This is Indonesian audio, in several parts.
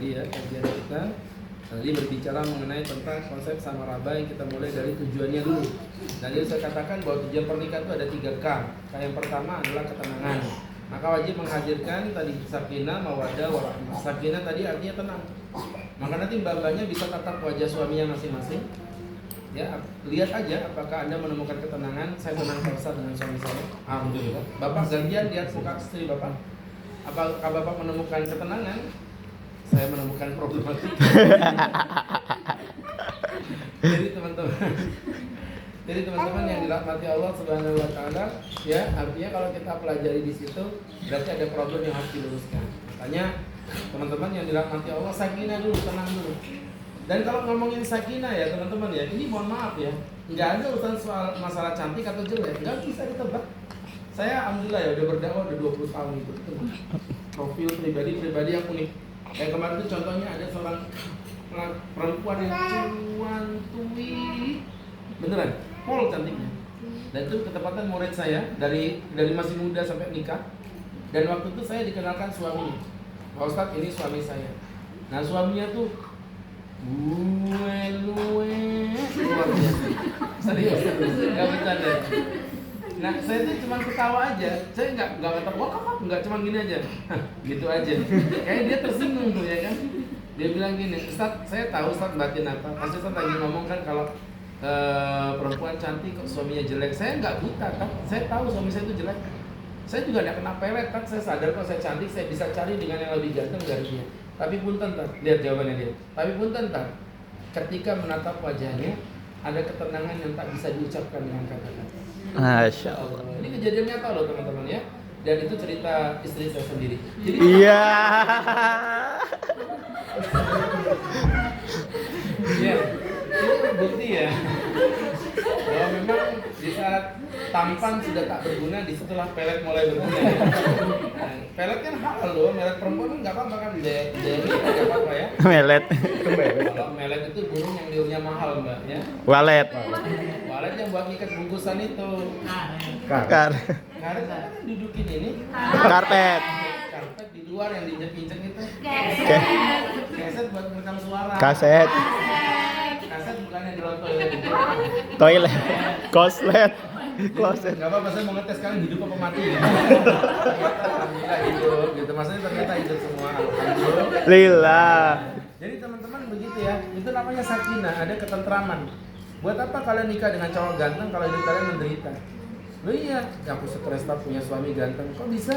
tadi ya kajian kita. Tadi berbicara mengenai tentang konsep samaraba yang kita mulai dari tujuannya dulu. Jadi saya katakan bahwa tujuan pernikahan itu ada 3K. K yang pertama adalah ketenangan. Maka wajib menghadirkan tadi sakinah, mawaddah, warahmah. Sakinah tadi artinya tenang. Maka nanti mbak-mbaknya bisa tatap wajah suaminya masing-masing. Ya, lihat aja apakah Anda menemukan ketenangan. Saya senang selesai dengan suami saya. Alhamdulillah. Bapak gantian lihat muka istri Bapak. Apakah Bapak menemukan ketenangan? Saya menemukan problematika. Jadi teman-teman yang dirahmati Allah Subhanahu wa taala, ya, artinya kalau kita pelajari di situ berarti ada problem yang harus diluruskan. Makanya teman-teman yang dirahmati Allah, sakinah dulu, tenang dulu. Dan kalau ngomongin sakinah ya teman-teman ya, ini mohon maaf ya, nggak ada urusan soal masalah cantik atau jelek, nggak bisa ditebak. Saya alhamdulillah ya udah berdakwah udah 20 tahun itu. Profil pribadi yang unik. Kayak kemarin itu contohnya ada seorang perempuan yang cuan beneran, pol cantiknya. Dan itu ketepatan murid saya dari masih muda sampai nikah. Dan waktu itu saya dikenalkan suaminya. Pak Ustadz, ini suami saya. Nah suaminya tuh luar biasa. Serius, nggak bercanda. Nah saya tuh cuma ketawa aja. Saya nggak ketawa, nggak cuma gini aja. Gitu aja. Kayaknya dia tersinggung tuh ya kan. Dia bilang gini, Ustadz, saya tahu Ustadz batin apa. Pasti Ustadz lagi ngomong kan kalau perempuan cantik kok suaminya jelek. Saya nggak buta kan. Saya tahu suami saya itu jelek. Saya juga nggak kena pelet kan. Saya sadar kalau saya cantik, saya bisa cari dengan yang lebih ganteng dari dia. Tapi punten tar, lihat jawabannya dia. Tapi punten tar, ketika menatap wajahnya ada ketenangan yang tak bisa diucapkan dengan kata-kata. Masya Allah. Ini kejadian nyata loh teman-teman ya. Dan itu cerita istri saya sendiri. Jadi Iya. ya, itu bukti ya. Bahwa memang di saat tampan sudah tak berguna, disitulah pelet mulai berguna. Ya. Nah, pelet kan halal loh, melet perempuan kan nggak apa-apa kan, dia nggak apa-apa ya. Melet. Kalau melet itu burung yang liurnya mahal mbak ya. Walet. Walet yang buat ikat bungkusan itu. Karet. Karet kan dudukin ini. Karpet. Karpet di luar yang diinjek-injek itu. Oke. Kaset buat merekam suara. Kaset. Kaset bukannya di dalam toilet itu. Toilet. Koslet. Kloset. Gak apa-apa, saya mau ngetes kalian hidup apa mati gitu. Alhamdulillah hidup gitu. Maksudnya ternyata hidup semua. Alhamdulillah. Lillah. Jadi teman-teman begitu ya. Itu namanya sakinah, ada ketentraman. Buat apa kalian nikah dengan cowok ganteng kalau hidup kalian menderita? Loh iya, aku stres tak punya suami ganteng. Kok bisa?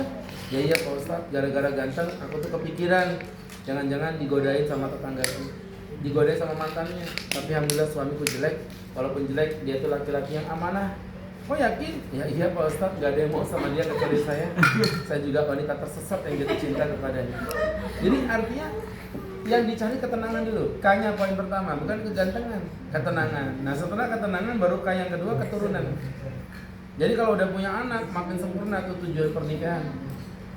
Ya iya Pak Ustadz, gara-gara ganteng aku tuh kepikiran jangan-jangan digodain sama tetanggaku, digodain sama mantannya. Tapi alhamdulillah suamiku jelek. Walaupun jelek, dia tuh laki-laki yang amanah. Kok yakin? Ya iya Pak Ustadz, gak ada yang mau sama dia kecuali saya. Saya juga wanita tersesat yang jatuh cinta kepadanya. Jadi artinya yang dicari ketenangan dulu. K-nya poin pertama, bukan kegantengan, ketenangan. Nah setelah ketenangan baru K yang kedua, keturunan. Jadi kalau udah punya anak, makin sempurna tuh tujuan pernikahan.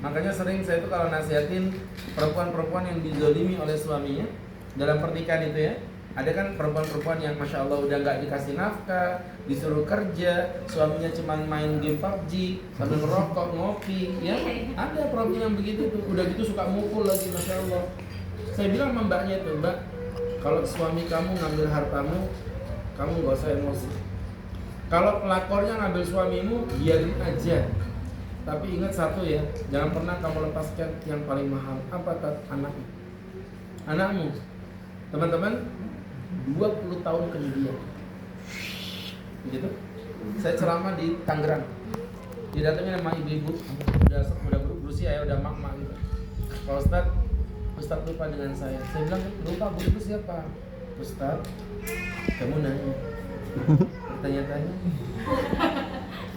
Makanya sering saya tuh kalau nasihatin perempuan-perempuan yang dizolimi oleh suaminya dalam pernikahan itu ya. Ada kan perempuan-perempuan yang Masya Allah udah gak dikasih nafkah, disuruh kerja, suaminya cuma main game PUBG, sambil ngerokok, ngopi, ya. Ada perempuan yang begitu tuh, udah gitu suka mukul lagi, Masya Allah. Saya bilang sama mbaknya itu, Mbak, kalau suami kamu ngambil hartamu, kamu gak usah emosi. Kalau pelakornya ngambil suamimu, biarin aja. Tapi ingat satu ya, jangan pernah kamu lepaskan yang paling mahal. Apa anakmu? Anakmu. Teman-teman, 20 tahun kemudian gitu, saya ceramah di Tangerang, didatengin sama ibu-ibu udah berusia ya, udah mak-mak gitu. Pak Ustadz lupa dengan saya bilang lupa, bu itu siapa? Ustadz, kamu nanya bertanya-tanya.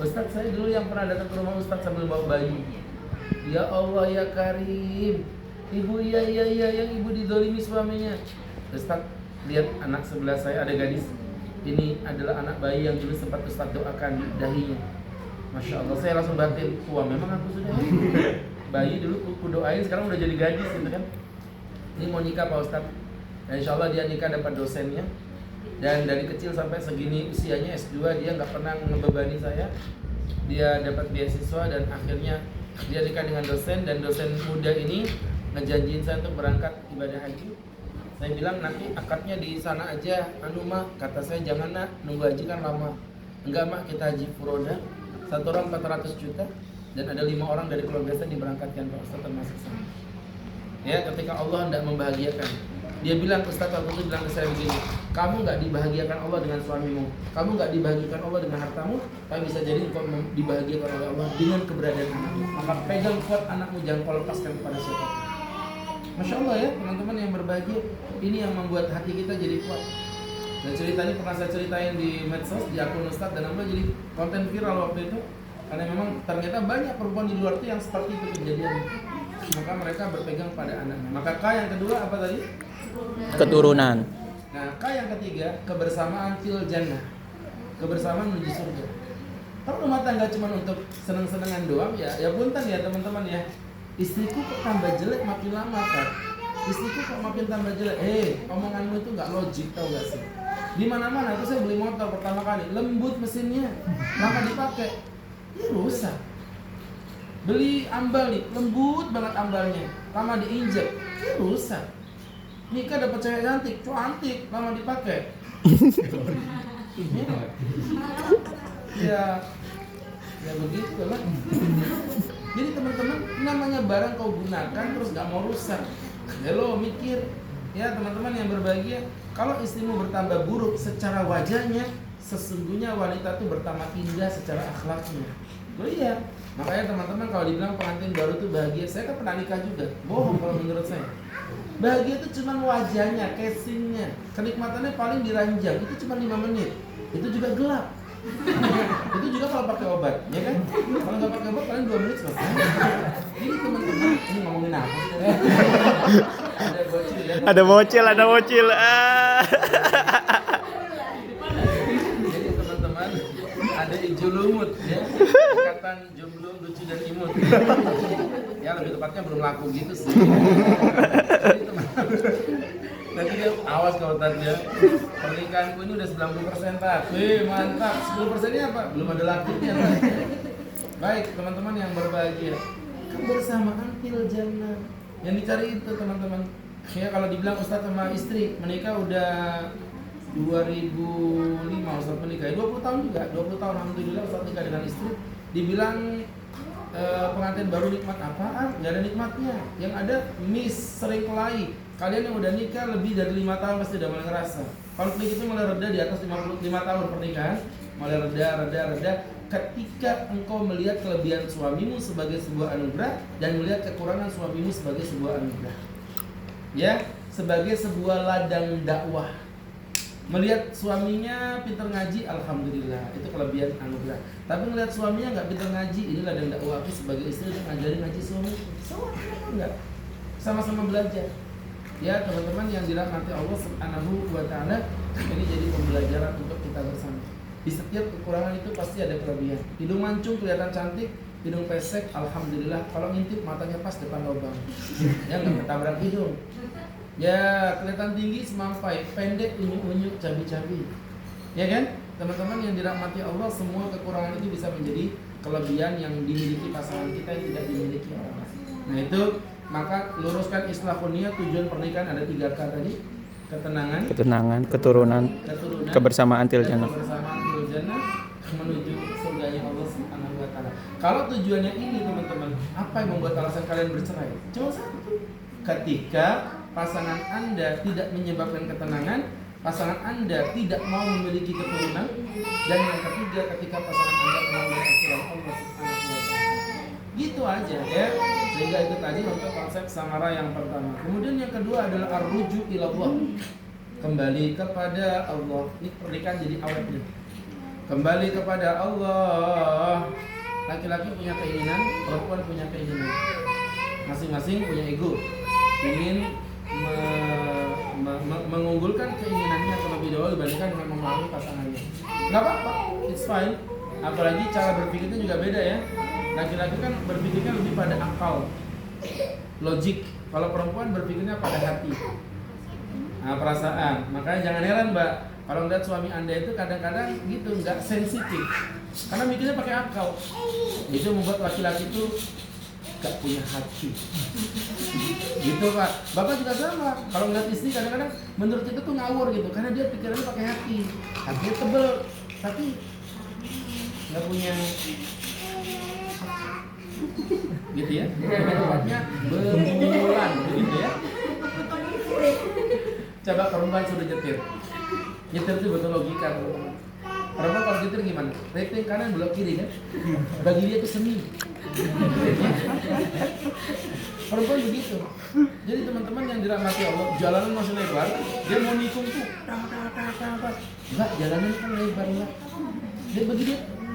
Ustadz, saya dulu yang pernah datang ke rumah Ustadz sambil bawa bayi. Ya Allah ya Karim, ibu iya yang ibu didolimi suaminya. Ustadz, lihat anak sebelah saya ada gadis. Ini adalah anak bayi yang dulu sempat Ustadz doakan dahinya. Masya Allah, saya langsung batin. Wah memang aku sudah ya. Bayi dulu aku doain, sekarang udah jadi gadis gitu kan. Ini mau nikah Pak Ustadz. Dan insya Allah dia nikah dapat dosennya. Dan dari kecil sampai segini usianya S2 dia nggak pernah ngebebani saya. Dia dapat beasiswa dan akhirnya dia nikah dengan dosen. Dan dosen muda ini ngejanjiin saya untuk berangkat ibadah haji. Saya bilang nanti akadnya di sana aja. Mak, kata saya jangan nak, nunggu haji kan lama. Enggak mak, kita haji furoda, satu orang 400 juta dan ada 5 orang dari keluarga saya diberangkatkan Pak Ustaz termasuk saya. Ya, ketika Allah hendak membahagiakan, dia bilang, Ustaz waktu itu bilang ke saya begini, kamu nggak dibahagiakan Allah dengan suamimu, kamu nggak dibahagiakan Allah dengan hartamu, tapi bisa jadi engkau dibahagiakan oleh Allah dengan keberadaan anakmu. Maka pegang kuat anakmu, jangan kau lepaskan kepada siapa. Masya Allah ya teman-teman yang berbahagia, ini yang membuat hati kita jadi kuat. Dan cerita ini pernah saya ceritain di medsos, di akun Ustaz, dan Amba jadi konten viral waktu itu, karena memang ternyata banyak perempuan di luar itu yang seperti itu kejadiannya. Maka mereka berpegang pada anaknya. Maka K yang kedua apa tadi? Keturunan. Nah, K yang ketiga, kebersamaan fil jannah. Kebersamaan menuju surga. Kalau rumah tangga cuma untuk seneng-senengan doang, ya punten ya teman-teman ya. Istriku kok tambah jelek makin lama kan? Istriku kok makin tambah jelek. Omonganmu itu nggak logik, tau gak sih? Di mana-mana itu saya beli motor pertama kali, lembut mesinnya, lama dipakai, ya rusak. Beli ambal nih, lembut banget ambalnya, lama diinjek, ya rusak. Nikah dapat cewek cantik, lama dipakai. Ya begitu lah. Jadi teman-teman, namanya barang kau gunakan terus gak mau rusak. Ya lo mikir, ya teman-teman yang berbahagia, kalau istrimu bertambah buruk secara wajahnya, sesungguhnya wanita itu bertambah indah secara akhlaknya. Oh iya, makanya teman-teman kalau dibilang pengantin baru itu bahagia, saya kan pernah nikah juga, bohong kalau menurut saya. Bahagia itu cuma wajahnya, casingnya, kenikmatannya paling diranjang, itu cuma 5 menit, itu juga gelap. Itu juga kalau pakai obat, ya kan? Kalau nggak pakai obat paling 2 menit selesai. Jadi teman-teman, ini ngomongin apa? Ada bocil. Jadi teman-teman, ada hijau lumut, ya. Ikatan jomblo lucu dan imut. Ya lebih tepatnya belum laku gitu sih. Jadi teman-teman, nanti dia awas kalau tadi ya, pernikahanku ini udah 90% tak. Mantap, 10%-nya apa? Belum ada lakinya. Baik teman-teman yang berbahagia, kebersamaan fil jannah. Yang dicari itu teman-teman. Ya kalau dibilang Ustaz sama istri menikah udah 2005 Ustaz menikah, 20 tahun juga, 20 tahun alhamdulillah Ustaz nikah dengan istri. Dibilang pengantin baru nikmat apaan? Nggak ada nikmatnya. Yang ada miss sering kelahi. Kalian yang udah nikah lebih dari 5 tahun pasti udah mulai ngerasa konflik itu mulai reda di atas 55 tahun pernikahan, mulai reda ketika engkau melihat kelebihan suamimu sebagai sebuah anugerah dan melihat kekurangan suamimu sebagai sebuah anugerah. Ya, sebagai sebuah ladang dakwah. Melihat suaminya pintar ngaji, alhamdulillah, itu kelebihan anugerah. Tapi melihat suaminya nggak pintar ngaji, ini ladang dakwah. Aku sebagai istri udah ngajarin ngaji suami. Kenapa enggak? Sama-sama belajar. Ya teman-teman yang dirahmati Allah Subhanahu wa Ta'ala, ini jadi pembelajaran untuk kita bersama. Di setiap kekurangan itu pasti ada kelebihan. Hidung mancung kelihatan cantik, hidung pesek, alhamdulillah. Kalau ngintip matanya pas depan lubang, ya nggak ketabrak hidung. Ya kelihatan tinggi semampai, pendek unyu-unyu, cabi-cabi. Ya kan? Teman-teman yang dirahmati Allah, semua kekurangan itu bisa menjadi kelebihan yang dimiliki pasangan kita yang tidak dimiliki orang lain. Nah itu, maka luruskan islahun niyat, tujuan pernikahan ada 3K tadi. Ketenangan, keturunan, kebersamaan fil jannah. Kebersamaan fil jannah menuju surganya Allah Subhanahu wa Ta'ala. Kalau tujuannya ini teman-teman, apa yang membuat alasan kalian bercerai? Cuma satu. Ketika pasangan Anda tidak menyebabkan ketenangan, pasangan Anda tidak mau memiliki keturunan, dan yang ketiga ketika pasangan Anda melanggar aturan Allah Subhanahu wa Ta'ala. Gitu aja ya. Sehingga itu tadi untuk konsep samara yang pertama. Kemudian yang kedua adalah ar-ruju ilallah. Kembali kepada Allah. Ini pernikahan jadi awet nih. Kembali kepada Allah. Laki-laki punya keinginan, perempuan punya keinginan. Masing-masing punya ego. Ingin mengunggulkan keinginannya terlebih dahulu dibandingkan dengan memahami pasangannya. Nggak apa-apa, it's fine. Apalagi cara berpikirnya juga beda ya. Laki-laki kan berpikirnya lebih pada akal, logik. Kalau perempuan berpikirnya pada hati, perasaan. Makanya jangan heran Mbak, kalau ngeliat suami Anda itu kadang-kadang gitu, nggak sensitif. Karena mikirnya pakai akal. Itu membuat laki-laki itu gak punya hati. Gitu Pak. Bapak juga sama. Kalau ngeliat istri kadang-kadang menurut kita tuh ngawur gitu, karena dia pikirannya pakai hati. Hatinya tebel, tapi nggak punya gitu ya. Tempatnya berbulan gitu ya. Coba perempuan sudah nyetir. Nyetir itu betul logika. Perempuan kalau nyetir gimana? Rating kanan belok kiri kan? Bagi dia itu seni. Perempuan begitu. Jadi teman-teman yang dirahmati Allah, jalanan masih lebar, dia mau nikung tuh, enggak, jalanan kan lebar lah. Dia begitu,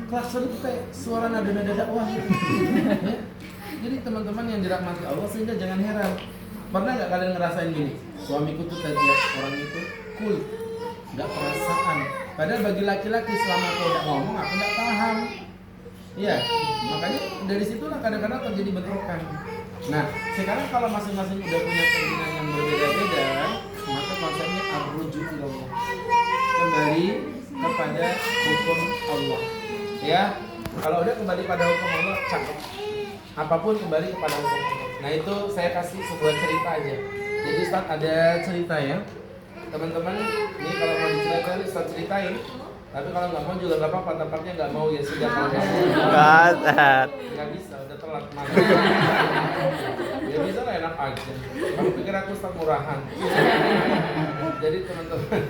klakson itu kayak suara nada-nada dakwah. Ya. Jadi teman-teman yang dirahmati Allah, sehingga jangan heran. Pernah nggak kalian ngerasain gini? Suamiku tuh tadi orang itu cool, nggak perasaan. Padahal bagi laki-laki selama aku udah ngomong, aku nggak paham. Iya, makanya dari situlah kadang-kadang terjadi bentrokan. Nah, sekarang kalau masing-masing udah punya keinginan yang berbeda-beda, maka konsepnya ar-ruju ilallah. Kembali kepada hukum Allah. Ya, kalau udah kembali pada hukum Allah, cakep. Apapun kembali kepada hukum Allah. Nah, itu saya kasih sebuah cerita aja. Jadi Ustaz ada cerita ya. Teman-teman, ini kalau mau diceritain Ustaz ceritain. Tapi kalau nggak mau juga nggak apa-apa, tampaknya nggak mau ya sudah kalau nggak mau. Nggak bisa, udah telat malam. Ya bisa lah, enak aja. Kamu pikir aku Ustaz murahan? Jadi teman-teman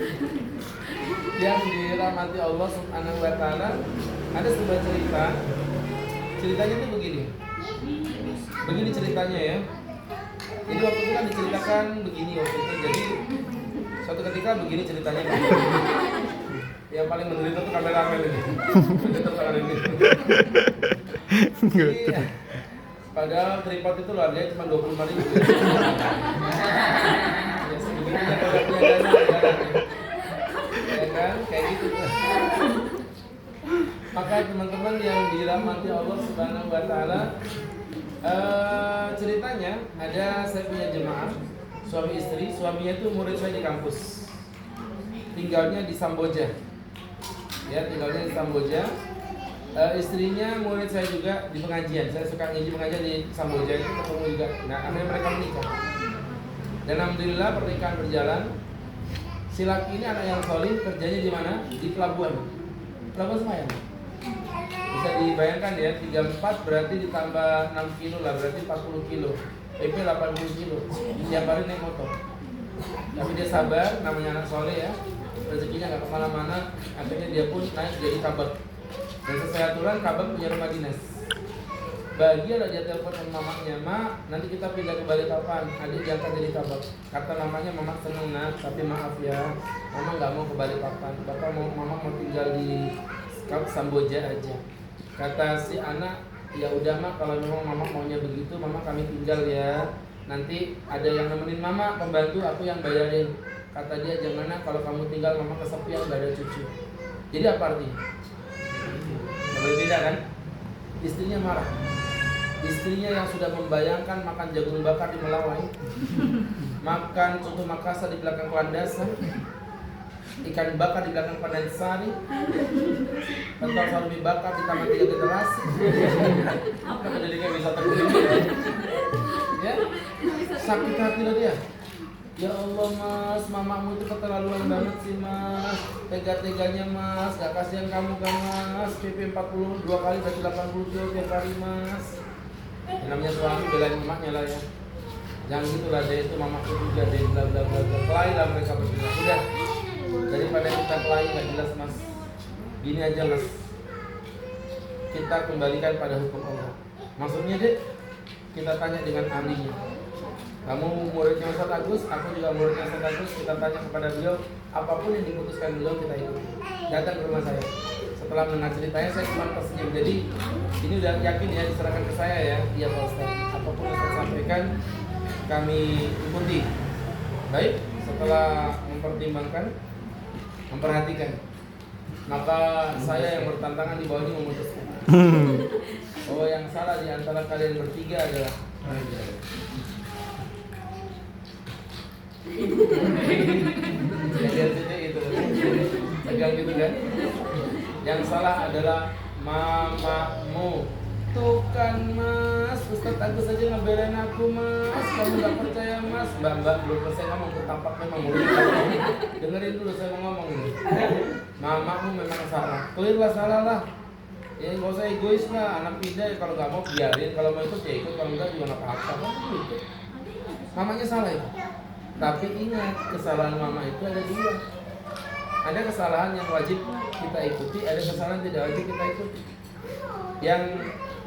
yang dirahmati Allah Subhanahu Wa Taala, ada sebuah cerita. Ceritanya tuh begini. Begini ceritanya ya. Jadi waktu itu kan diceritakan begini waktu itu. Jadi suatu ketika begini ceritanya. Yang paling menderita tuh kameramen ini. Menderita kameramen ini. Jadi, padahal tripod itu luar biasa cuma 25.000. Ya sebegitunya kalau punya dana. Ya kan, kayak gitu. Maka teman-teman yang dirahmati Allah Subhanahu Wa Taala, ceritanya ada saya punya jemaah suami istri, suaminya itu murid saya di kampus, tinggalnya di Samboja. Ya, tinggalnya di Samboja. Istrinya murid saya juga di pengajian. Saya suka ngisi pengajian di Samboja itu, ketemu juga. Nah, akhirnya mereka menikah. Dan alhamdulillah pernikahan berjalan. Si laki ini anak yang solid, kerjanya di mana? Di pelabuhan. Pelabuhan Semayang. Bisa dibayangkan ya, 34 berarti ditambah 6 kilo lah, berarti 40 kilo. PP 80 kilo. Tiap hari naik motor. Tapi dia sabar, namanya anak soleh ya. Rezekinya nggak kemana-mana, akhirnya dia pun naik jadi kabak. Dan sesuai aturan kabak punya rumah dinas. Bahagia lah dia telepon sama mamanya, "Mak, nanti kita pindah ke Balikpapan, adik diangkat jadi kabak." Kata mamanya, "Mama seneng nak, tapi maaf ya, mama nggak mau ke Balikpapan. Mama mau tinggal di Samboja aja." Kata si anak, "Ya udah mak, kalau memang mama maunya begitu, mama kami tinggal ya. Nanti ada yang nemenin mama, pembantu aku yang bayarin." Kata dia, "Jangan nak, kalau kamu tinggal mama kesepian, gak ada cucu." Jadi apa artinya? Berbeda kan? Istrinya marah. Istrinya yang sudah membayangkan makan jagung bakar di Melawai, makan soto Makassar di belakang Landasan, ikan bakar di belakang Pandansari, pentol salmi bakar di Taman 3 Generasi. Apa jadi kayak wisata kuliner? Ya, sakit hati loh dia. "Ya Allah mas, mamamu itu keterlaluan banget sih mas, tega-teganya mas, gak kasihan kamu kan mas, PP 42 kali berarti 80 kilo tiap hari mas." Yang namanya suami belain emaknya lah ya. Jangan gitulah deh, itu mamaku juga deh, bla bla bla bla. Kelahi lah mereka berdua. Udah, daripada kita kelahi gak jelas mas, gini aja mas, kita kembalikan pada hukum Allah. Maksudnya deh, kita tanya dengan ahlinya. Kamu muridnya Ustaz Agus, aku juga muridnya Ustaz Agus. Kita tanya kepada beliau, apapun yang diputuskan beliau kita ikuti. Datang ke rumah saya. Setelah mendengar ceritanya saya cuma tersenyum. Jadi ini udah yakin ya, diserahkan ke saya ya. Iya Pak Ustaz. Apapun yang saya sampaikan kami ikuti. Baik, setelah mempertimbangkan, memperhatikan, maka saya yang bertantangan di bawah ini memutuskan. Oh, yang salah di antara kalian bertiga adalah lihat itu tegang gitu kan. Yang salah adalah mamamu. Tuh kan mas, Ustadz Agus aja ngebelain aku mas. Kamu gak percaya mas? Mbak belum selesai ngomong, ketampak memang mulut. Dengerin dulu saya mau ngomong nih. Mamamu memang salah, clear lah salah lah. Ya nggak usah egois lah, anak pindah kalau nggak mau biarin, kalau mau ikut ya ikut, kalau enggak juga nggak apa-apa. Kan gitu. Mamanya salah itu. Tapi ingat, kesalahan mama itu ada dua. Ada kesalahan yang wajib kita ikuti, ada kesalahan tidak wajib kita ikuti. Yang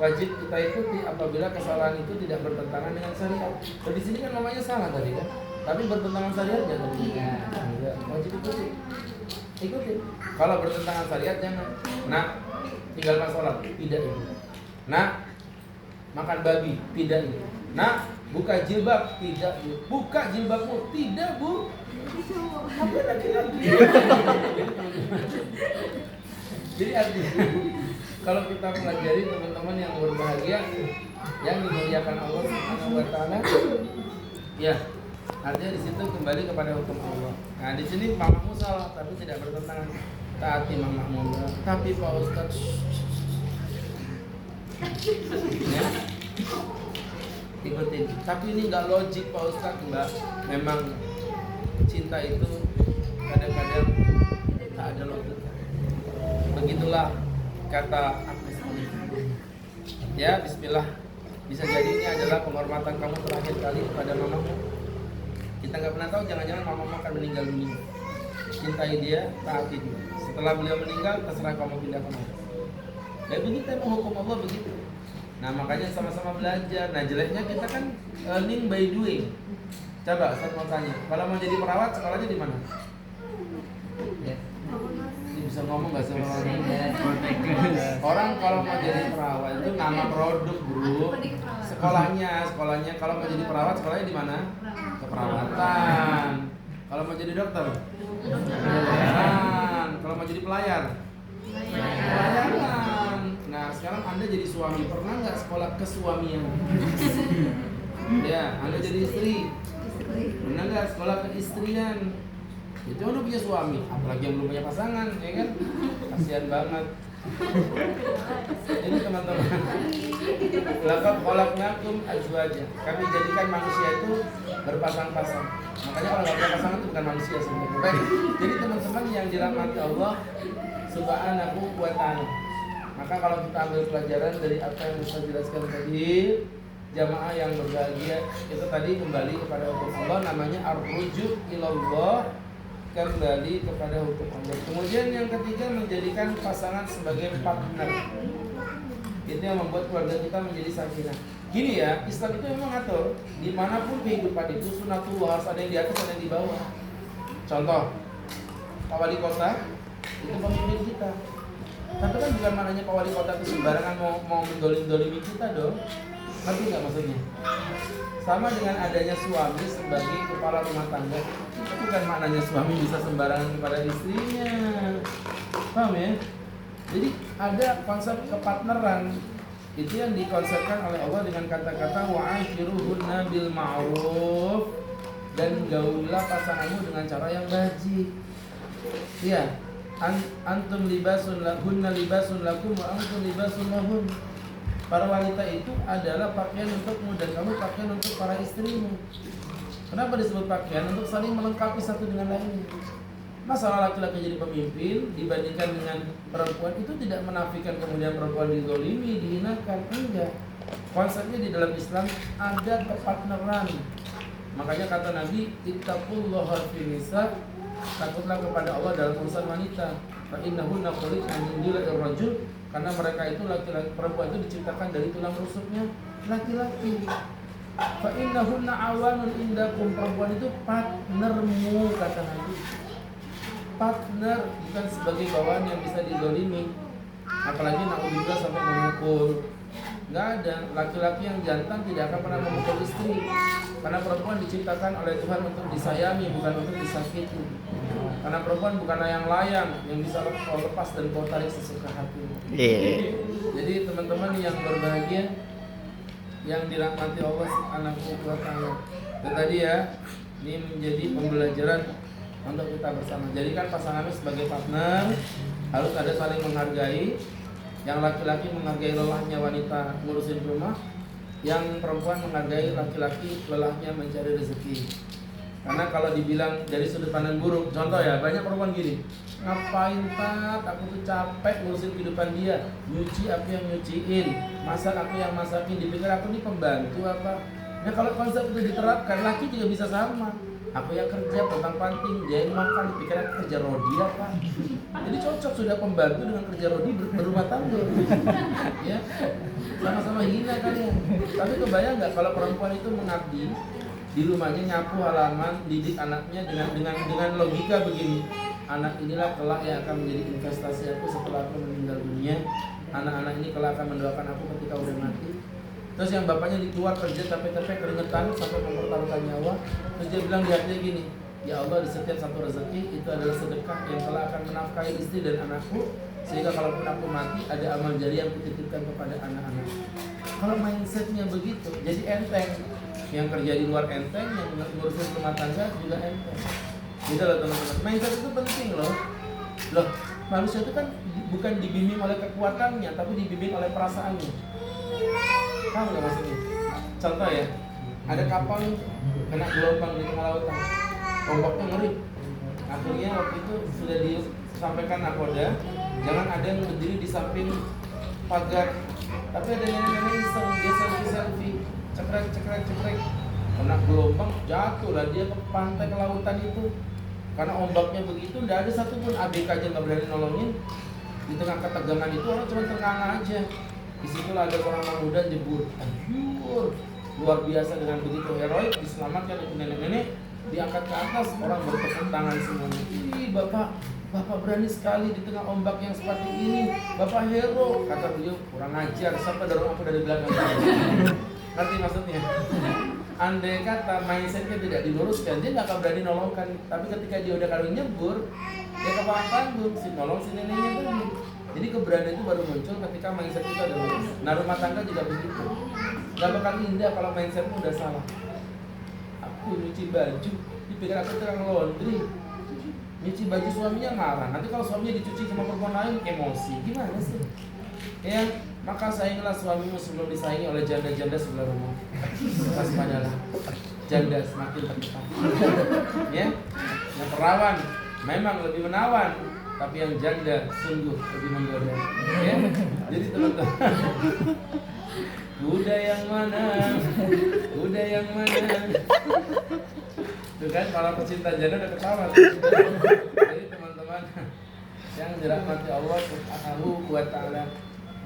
wajib kita ikuti apabila kesalahan itu tidak bertentangan dengan syariat. So, di sini kan mamanya salah tadi kan, tapi bertentangan syariat ya tadi. Enggak, wajib ikuti. Ikuti. Kalau bertentangan syariat jangan. Nah, tinggal masalah tidak itu. Nah, makan babi tidak itu. Nah, buka jilbab tidak bu. Buka jilbabmu tidak bu. Apa lagi? Jadi artinya kalau kita pelajari teman-teman yang berbahagia yang dimuliakan Allah Subhanahu wa taala, ya artinya di situ kembali kepada hukum Allah. Nah di sini mamamu salah tapi tidak bertentangan, taati mamamu. Tapi Pak Ustadz, ya ikutin. Tapi ini nggak logik Pak Ustadz, Mbak. Memang cinta itu kadang-kadang tak ada logika. Begitulah kata Agnes Monica. Ya Bismillah. Bisa jadi ini adalah penghormatan kamu terakhir kali kepada mamamu. Kita nggak pernah tahu, jangan-jangan mamamu akan meninggal dunia. Cintai dia, taati dia. Setelah beliau meninggal, terserah kamu pindah kemana. Kayak begitu emang hukum Allah begitu. Nah makanya sama-sama belajar. Nah jeleknya kita kan learning by doing. Coba saya mau tanya, kalau mau jadi perawat sekolahnya di mana? Ya. Ini bisa ngomong nggak sih orang kalau mau jadi perawat itu nama produk bro. Sekolahnya kalau mau jadi perawat sekolahnya di mana? Keperawatan. Kalau mau jadi dokter? Pelayanan. Kalau mau jadi pelayan? Pelayanan. Nah sekarang Anda jadi suami, pernah nggak sekolah kesuamian? Ya, Anda jadi istri, pernah nggak sekolah keistrian? Itu udah punya suami, apalagi yang belum punya pasangan, ya kan? Kasihan banget. Ini teman-teman, laqad khalaqnakum azwaja. Kami jadikan manusia itu berpasang-pasang. Makanya kalau nggak punya pasangan itu bukan manusia sebenarnya. Baik, jadi teman-teman yang dirahmati Allah Subhanahu wa ta'ala. Maka kalau kita ambil pelajaran dari apa yang saya jelaskan tadi, jamaah yang berbahagia itu tadi kembali kepada hukum Allah, namanya ar-ruju ilallah, kembali kepada hukum Allah. Kemudian yang ketiga, menjadikan pasangan sebagai partner. Itu yang membuat keluarga kita menjadi sakinah. Gini ya, Islam itu memang ngatur dimanapun kehidupan itu sunatullah, harus ada yang di atas, ada yang di bawah. Contoh, Pak Wali Kota itu pemimpin kita. Tapi kan bukan maknanya Pak Wali Kota itu sembarangan mau mendolim-dolimi kita dong. Ngerti nggak maksudnya? Sama dengan adanya suami sebagai kepala rumah tangga, itu bukan maknanya suami bisa sembarangan kepada istrinya. Paham ya? Jadi ada konsep kepartneran. Itu yang dikonsepkan oleh Allah dengan kata-kata wa'ashiruhunna bil ma'ruf, dan gaulilah pasanganmu dengan cara yang baik. Iya. Antum libasun lahunna libasun lakum wa antum libasun lahun. Para wanita itu adalah pakaian untukmu dan kamu pakaian untuk para istrimu. Kenapa disebut pakaian? Untuk saling melengkapi satu dengan lainnya. Masalah laki-laki jadi pemimpin dibandingkan dengan perempuan itu tidak menafikan kemudian perempuan dizolimi, dihinakan, enggak. Konsepnya di dalam Islam ada kepartneran. Makanya kata Nabi, ittaqullaha fin nisa, takutlah kepada Allah dalam urusan wanita. Fa innahunna khuliqna min dila'ir rajul, karena mereka itu laki-laki, perempuan itu diciptakan dari tulang rusuknya laki-laki. Fa innahunna awanun indakum, perempuan itu partnermu kata Nabi. Partner, bukan sebagai bawahan yang bisa dizalimi. Apalagi naudzubillah sampai memukul. Nggak ada, laki-laki yang jantan tidak akan pernah memukul istri. Karena perempuan diciptakan oleh Tuhan untuk disayangi, bukan untuk disakiti. Karena perempuan bukanlah yang layang yang bisa kau lepas dan kau tarik sesuka hati. Jadi teman-teman yang berbahagia, yang dirahmati Allah Subhanahu wa ta'ala. Dan tadi ya, ini menjadi pembelajaran untuk kita bersama. Jadikan pasanganmu sebagai partner, harus ada saling menghargai, Yang laki-laki menghargai lelahnya wanita ngurusin rumah, yang perempuan menghargai laki-laki lelahnya mencari rezeki. Karena kalau dibilang dari sudut pandang buruk, contoh ya, banyak perempuan gini, ngapain Tat, aku tuh capek ngurusin kehidupan dia, nyuci aku yang nyuciin, masak aku yang masakin, dipikir aku ini pembantu apa. Nah kalau konsep itu diterapkan, laki juga bisa sama. Aku yang kerja, pontang-panting, dia yang makan, dipikir aku kerja rodi apa. Jadi cocok sudah pembantu dengan kerja rodi berumah tangga. Ya, sama-sama hina kalian. Tapi kebayang nggak kalau perempuan itu mengabdi di rumahnya, nyapu halaman, didik anaknya dengan logika begini. Anak inilah kelak yang akan menjadi investasi aku setelah aku meninggal dunia. Anak-anak ini kelak akan mendoakan aku ketika udah mati. Terus yang bapaknya keluar kerja capek-capek keringetan sampai mempertaruhkan nyawa. Terus dia bilang di hatinya gini, ya Allah, di setiap satu rezeki itu adalah sedekah yang kelak akan menafkahi istri dan anakku, sehingga kalaupun aku mati ada amal jariah yang kutitipkan kepada anak-anak. Kalau mindsetnya begitu, jadi enteng. Yang kerja di luar enteng, yang ngurusin rumah tangga juga enteng. Gitu loh teman-teman. Mindset itu penting loh. Loh, manusia itu kan bukan dibimbing oleh kekuatannya, tapi dibimbing oleh perasaannya. Paham nggak maksudnya? Contoh ya, ada kapal nih kena gelombang di tengah lautan, ombaknya ngeri. Akhirnya waktu itu sudah disampaikan nakoda, jangan ada yang berdiri di samping pagar. Tapi ada nenek-nenek iseng, dia selfie, cekrek, kena gelombang, jatuh lah dia ke pantai, ke lautan itu. Karena ombaknya begitu, tidak ada satupun ABK aja nggak berani nolongin. Di tengah ketegangan itu orang cuma ternganga aja. Disitulah ada seorang pemuda jebur, luar biasa dengan begitu heroik, diselamatkan oleh nenek-nenek, diangkat ke atas, orang bertepuk tangan semuanya. Ih bapak berani sekali di tengah ombak yang seperti ini, bapak hero. Kata beliau, kurang ajar, siapa dorong aku dari belakang? Ngerti maksudnya? Andai kata mindsetnya tidak diluruskan, dia nggak akan berani nolongkan. Tapi ketika dia udah kali nyebur, dia ke bawah panggung, si nolong si neneknya tadi. Jadi keberanian itu baru muncul ketika mindset itu ada lurus. Nah rumah tangga juga begitu. Gak bakal indah kalau mindsetmu udah salah. Aku nyuci baju, dipikir aku tukang laundry. Nyuci baju suaminya marah. Nanti kalau suaminya dicuci sama perempuan lain, emosi. Gimana sih? Ya, maka sayangilah suamimu sebelum disayangi oleh janda-janda sebelah rumah. Waspadalah, janda semakin tertekan. Ya, yang perawan memang lebih menawan, tapi yang janda sungguh lebih menggoda. Ya, jadi teman-teman, kuda yang mana? Tuh kan para pecinta janda udah ketawa. Jadi teman-teman yang dirahmati Allah Subhanahu wa Ta'ala,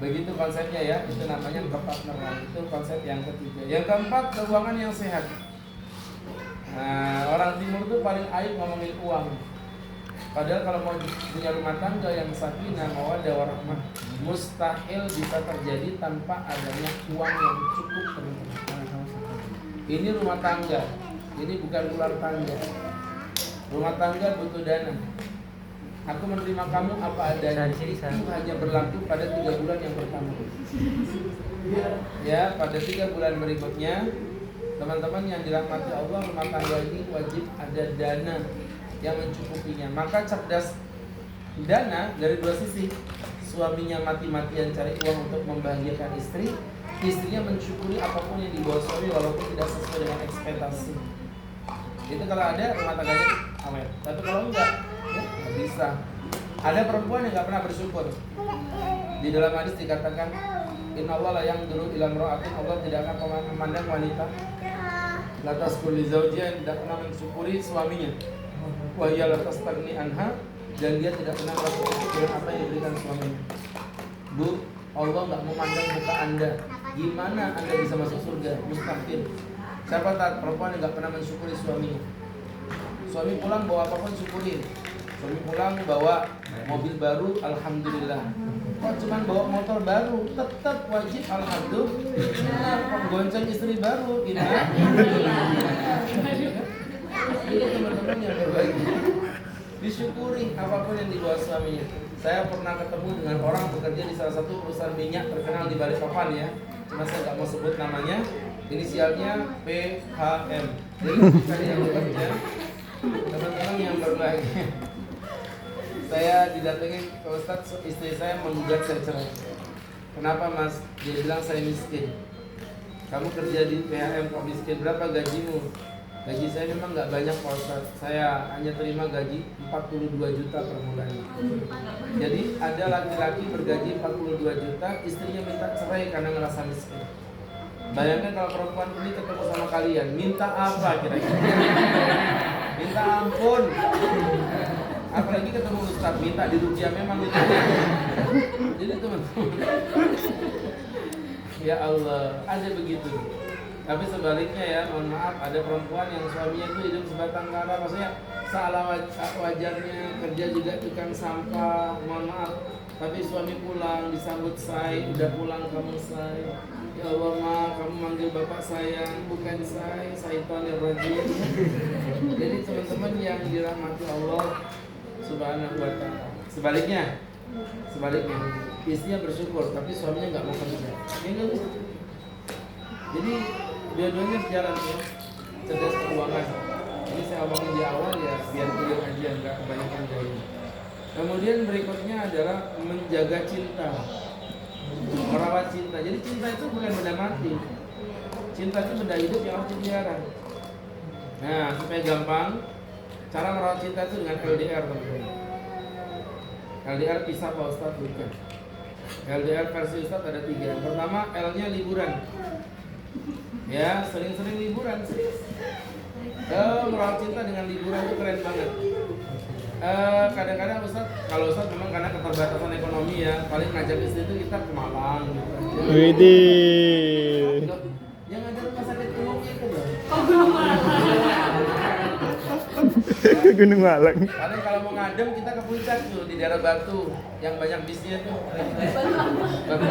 begitu konsepnya ya, itu namanya kepartneran. Itu konsep yang ketiga. Yang keempat, keuangan yang sehat. Nah, orang timur tuh paling aib ngomongin uang. Padahal kalau mau punya rumah tangga yang sakinah, mawaddah warahmah, mustahil bisa terjadi tanpa adanya uang yang cukup, teman-teman. Ini rumah tangga, ini bukan ular tangga. Rumah tangga butuh dana. Aku menerima kamu apa adanya. Itu hanya berlaku pada 3 bulan yang pertama. Ya, pada 3 bulan berikutnya, teman-teman yang dirahmati Allah, rumah tangga ini wajib ada dana yang mencukupinya. Maka cerdas dana dari dua sisi. Suaminya mati-matian cari uang untuk membahagiakan istri, istrinya mensyukuri apapun yang dibawa suami walaupun tidak sesuai dengan ekspektasi. Itu kalau ada, rumah tangganya awet. Tapi kalau enggak, ya nggak bisa. Ada perempuan yang nggak pernah bersyukur. Di dalam hadis dikatakan, Innallaha la yanzuru ila imra'atin, Allah tidak akan memandang wanita lantas kulli zawjiha, tidak pernah mensyukuri suaminya. Wa hiya la tastagni anha, dan dia tidak pernah merasa cukup dengan apa yang diberikan suaminya. Bu, Allah nggak memandang muka Anda. Gimana Anda bisa masuk surga? Mustahil. Siapa tak perempuan yang nggak pernah mensyukuri suaminya? Suami pulang bawa apapun syukurin. Suami pulang bawa mobil baru, alhamdulillah. Kok cuma bawa motor baru, tetap wajib alhamdulillah. Kok gonceng istri baru, ini teman-teman yang berbagi. Disyukuri apapun yang dibawa suaminya. Saya pernah ketemu dengan orang bekerja di salah satu perusahaan minyak terkenal di Balikpapan ya. Cuma saya nggak mau sebut namanya. Inisialnya PHM. Jadi bukan yang bekerja. Teman-teman yang berbahagia, saya didatangi ke Ustadz, istri saya menggugat saya cerai. Kenapa mas? Dia bilang saya miskin. Kamu kerja di PHM kok miskin, berapa gajimu? Gaji saya memang nggak banyak Pak Ustadz. Saya hanya terima gaji 42 juta per bulan. Jadi ada laki-laki bergaji 42 juta, istrinya minta cerai karena ngerasa miskin. Bayangkan kalau perempuan ini ketemu sama kalian, minta apa kira-kira? Minta ampun. Apalagi ketemu Ustadz, minta dirupiah memang itu. Jadi teman-teman, ya Allah, ada begitu. Tapi sebaliknya ya, mohon maaf, ada perempuan yang suaminya itu hidup sebatang kara, maksudnya salah wajarnya, kerja juga tukang sampah, mohon maaf. Tapi suami pulang, disambut say, udah pulang kamu say. Ya Allah ma, kamu manggil bapak sayang, bukan saya yang rajin. Jadi teman-teman yang dirahmati Allah Subhanahu wa ta'ala. Sebaliknya, istrinya bersyukur, tapi suaminya nggak mau kerja. Ya nggak bisa. Jadi dua-duanya jalan ya, cerdas keuangan. Ini saya omongin di awal ya, biar clear aja, nggak kebanyakan gaya. Kemudian berikutnya adalah menjaga cinta, merawat cinta. Jadi cinta itu bukan benda mati. Cinta itu benda hidup yang harus dipelihara. Nah, supaya gampang, cara merawat cinta itu dengan LDR teman-teman. LDR pisah Pak Ustadz bukan. LDR versi Ustadz ada 3. Yang pertama L-nya liburan. Ya, sering-sering liburan serius. Merawat cinta dengan liburan itu keren banget. Kadang-kadang Ustadz, kalau Ustadz memang karena keterbatasan ekonomi ya, paling ngajak istri itu kita ke Malang gitu. Widih. Yang ada rumah sakit umumnya itu loh. Ke Gunung Malang. Paling kalau mau ngadem kita ke puncak tuh di daerah Batu yang banyak bisnya tuh. Batu.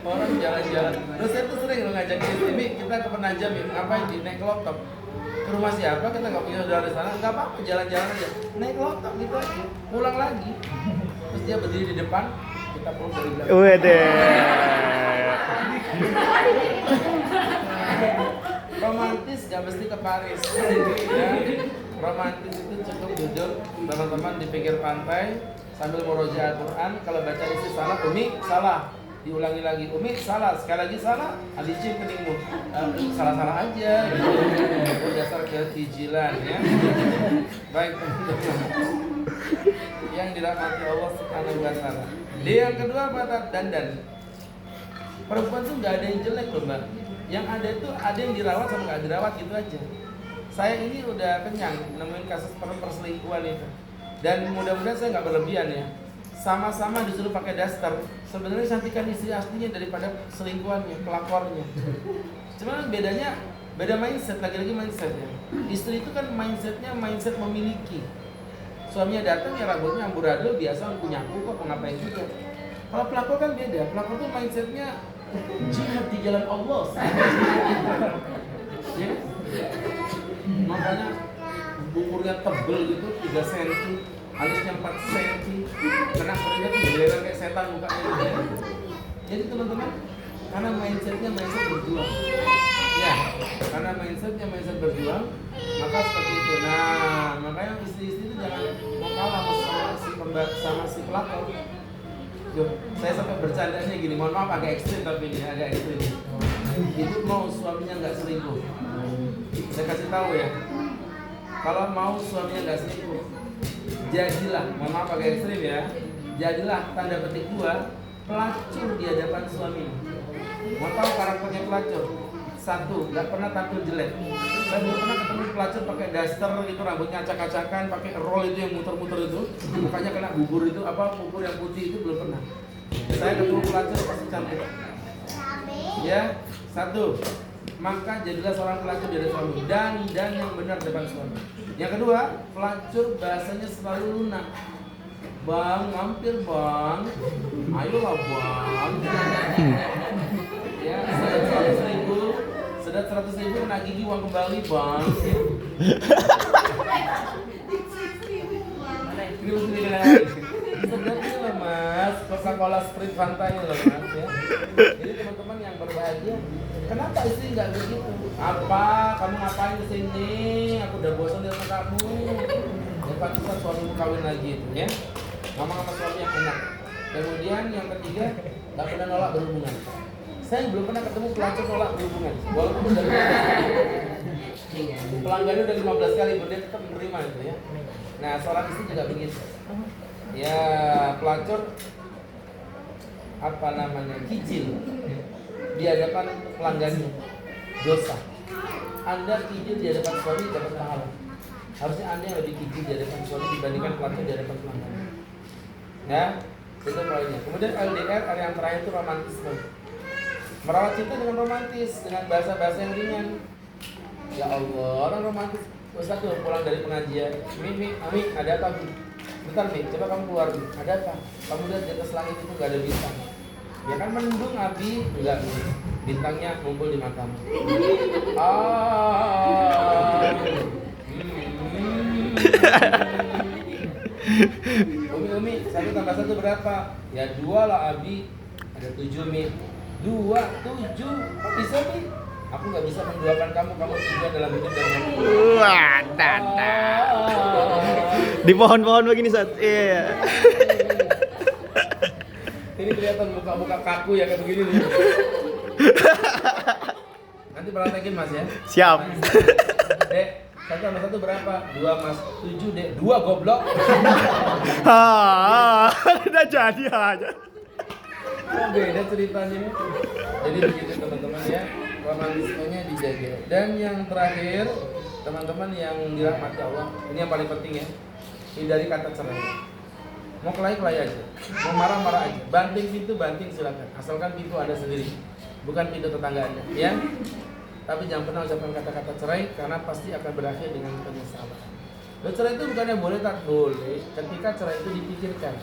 Orang jalan-jalan. Terus saya tuh sering ngajak istri, "Mi, kita ke Penajam ya, ngapain di naik laptop?" Ke rumah siapa? Kita nggak punya saudara di sana, nggak apa-apa, jalan-jalan aja. Naik laptop gitu aja, pulang lagi. Terus dia berdiri di depan, kita pulang dari belakang. Widih. Romantis gak mesti ke Paris ya. Romantis itu cukup duduk teman-teman di pinggir pantai sambil murojaah Quran. Kalau baca isi salah, Umi salah, diulangi lagi, Umi salah, sekali lagi salah, alicin keningmu, salah-salah aja gitu. Itu dasar ketijilan ya. Baik teman-teman yang dirahmati Allah Subhanahu wa ta'ala. Yang kedua batat dandan. Perempuan tuh nggak ada yang jelek loh mbak. Yang ada itu ada yang dirawat sama nggak dirawat gitu aja. Saya ini udah kenyang nemuin kasus perselingkuhan itu. Dan mudah-mudahan saya nggak berlebihan ya. Sama-sama disuruh pakai daster. Sebenarnya cantikan istri aslinya daripada selingkuhannya, pelakornya. Cuma bedanya beda mindset, lagi-lagi mindset ya. Istri itu kan mindsetnya mindset memiliki. Suaminya datang ya rambutnya amburadul biasa nyapu kok ngapain juga. Kalau pelakor kan beda. Pelakor tuh mindsetnya jihad di jalan Allah. Ya? Makanya bukurnya tebel gitu 3 cm, alisnya 4 cm, kena keringat geleran kayak setan mukanya gitu ya. Jadi teman-teman, karena mindsetnya mindset berjuang. Ya, karena mindsetnya mindset berjuang, maka seperti itu. Nah, makanya istri-istri itu jangan mau kalah sama si pelakor. Saya sampai bercandanya gini, mohon maaf agak ekstrim tapi ini agak ekstrim. Itu mau suaminya nggak selingkuh. Saya kasih tahu ya, kalau mau suaminya nggak selingkuh, jadilah, mohon maaf agak ekstrim ya, jadilah tanda petik 2 pelacur di hadapan suami. Mau tahu karakternya pelacur? 1, nggak pernah tampil jelek. Saya belum pernah ketemu pelacur pakai daster itu, rambutnya acak-acakan, pakai roll itu yang muter-muter itu, mukanya kena bubur itu, bubur yang putih itu belum pernah. Saya ketemu pelacur pasti cantik. Ya, 1, maka jadilah seorang pelacur dari suami dan yang benar depan suami. Yang kedua, pelacur bahasanya selalu lunak. Bang, mampir bang, ayolah bang. Ya, sedat 100.000 kena gigi uang kembali bang. Ini mesti dikenalin. Sedapnya loh mas, Coca-Cola Sprint Fanta ini loh mas ya. Jadi teman-teman yang berbahagia, kenapa istri nggak begitu? Apa? Kamu ngapain kesini? Aku udah bosan lihat kamu. Ya pantesan suamimu kawin lagi itu ya. ngomong sama suami yang enak. Kemudian yang ketiga, nggak pernah nolak berhubungan. Saya belum pernah ketemu pelacur nolak berhubungan, walaupun udah 15 kali. Pelanggannya udah 15 kali, dia tetap menerima itu ya. Nah, seorang istri juga begitu. Ya, pelacur apa namanya, kicil di hadapan pelanggannya, dosa. Anda kicil di hadapan suami dapat pahala. Harusnya Anda yang lebih kicil di hadapan suami dibandingkan pelacur di hadapan pelanggan. Ya, itu poinnya. Kemudian LDR, yang terakhir itu romantisme. Merawat cinta dengan romantis, dengan bahasa-bahasa yang ringan. Ya Allah, orang romantis. Ustaz tuh pulang dari pengajian, Ami, ada apa Mi? Bentar Mi, coba kamu keluar Mi. Ada apa? Kamu lihat di atas langit itu gak ada bintang. Ya kan mendung Abi, enggak Mi. Bintangnya ngumpul di matamu. Umi, 1 tambah 1 berapa? Ya 2 lah Abi. Ada 7 Mi. 2, 7. Kok bisa Mi? Aku gak bisa menduakan kamu tujuan dalam hidup dan mati. Wah, di pohon-pohon begini saat. Iya. Ini kelihatan muka-muka kaku ya kayak begini nih. Nanti praktekin Mas ya. Siap. Dek, 1 tambah 1 berapa? 2 Mas. 7 Dek. 2 goblok. Udah jadi aja. Oh, beda ceritanya. Jadi begitu teman-teman ya. Romantismenya dijaga. Dan yang terakhir, teman-teman yang dirahmati Allah, ini yang paling penting ya. Hindari kata cerai. Mau kelahi aja, mau marah aja. Banting pintu, banting silakan. Asalkan pintu Anda sendiri, bukan pintu tetangga Anda, ya. Tapi jangan pernah ucapkan kata-kata cerai karena pasti akan berakhir dengan penyesalan. Dan cerai itu bukannya boleh, tak boleh. Ketika cerai itu dipikirkan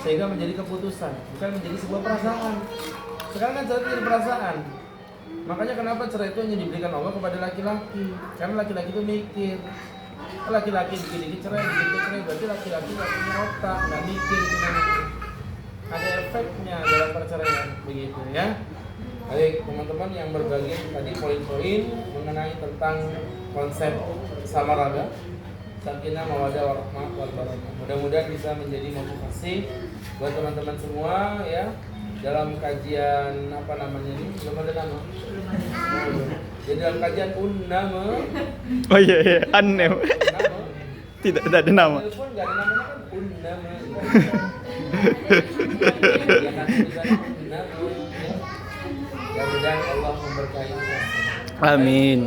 sehingga menjadi keputusan, bukan menjadi sebuah perasaan. Sekarang kan cerai itu jadi perasaan. Makanya kenapa cerai itu hanya diberikan Allah kepada laki-laki? Karena laki-laki itu mikir. Laki-laki dikit-dikit cerai, berarti laki-laki nggak punya otak, nggak mikir gitu namanya. Ada efeknya dalam perceraian, begitu ya. Baik teman-teman yang berbagi tadi poin-poin mengenai tentang konsep samaraga, sakinah, mawaddah, warahmah, wabarakatuh. Mudah-mudahan bisa menjadi motivasi buat teman-teman semua ya. Dalam kajian apa namanya ini, belum ada nama. Jadi dalam kajian unnama. Oh iya, aneh. Tidak ada nama. Telepon nggak ada namanya kan unnama. Mudah-mudahan Allah memberkahi kita. Amin.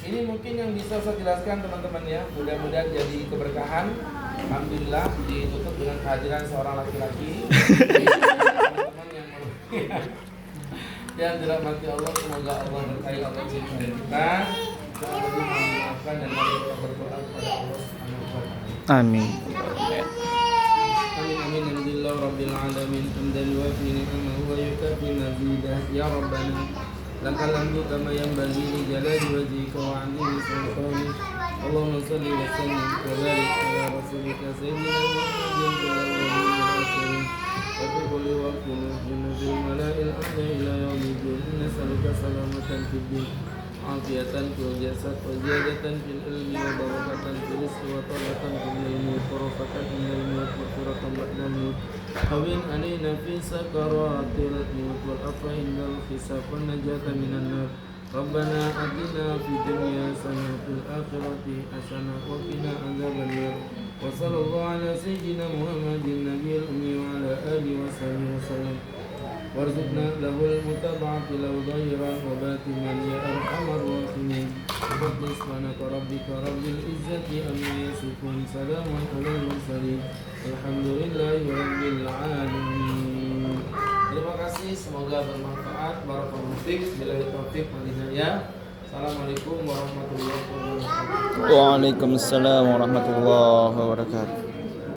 Ini mungkin yang bisa saya jelaskan teman-teman ya. Mudah-mudahan jadi keberkahan. Alhamdulillah ditutup dengan kehadiran seorang laki-laki. Dan dirahmati Allah, semoga Allah berkahi Allah cintai kita. Semoga memaafkan dan mari kita berdoa kepada Allah Subhanahu wa taala. Amin. Amin amin alhamdulillah rabbil alamin hamdan wa fi ni'amahu wa yukafi mazidah ya rabbana lakal hamdu kama yanbaghi li jalali wajhika wa 'azimi sultanik. Allahumma shalli wa sallim wa barik ala rasulika sayyidina Muhammadin wa ala alihi wa sahbihi. وكل وقت نحن في الملائكة الأعلى إلى يوم الدين نسألك سلامة في الدين عافية في الجسد وزيادة في العلم وبركة في الرزق وطلة في الموت ورفقة من الموت وفرة بعد الموت هون علينا في سكرات الموت والعفو عند الحساب والنجاة من النار ربنا آتنا في الدنيا حسنة وفي الآخرة حسنة وقنا عذاب النار وصلى الله على سيدنا محمد النبي الأمي وعلى آله وصحبه وسلم وارزقنا له المتابعة له ظاهرا وباطنا يا أرحم الراحمين بفضل سبحانك ربك رب العزة عما يصفون سلام على المرسلين الحمد لله رب العالمين. Terima kasih, semoga bermanfaat. Barakallahu fiik, billahi taufiq wal hidayah. Assalamualaikum warahmatullahi wabarakatuh. Waalaikumsalam warahmatullahi wabarakatuh.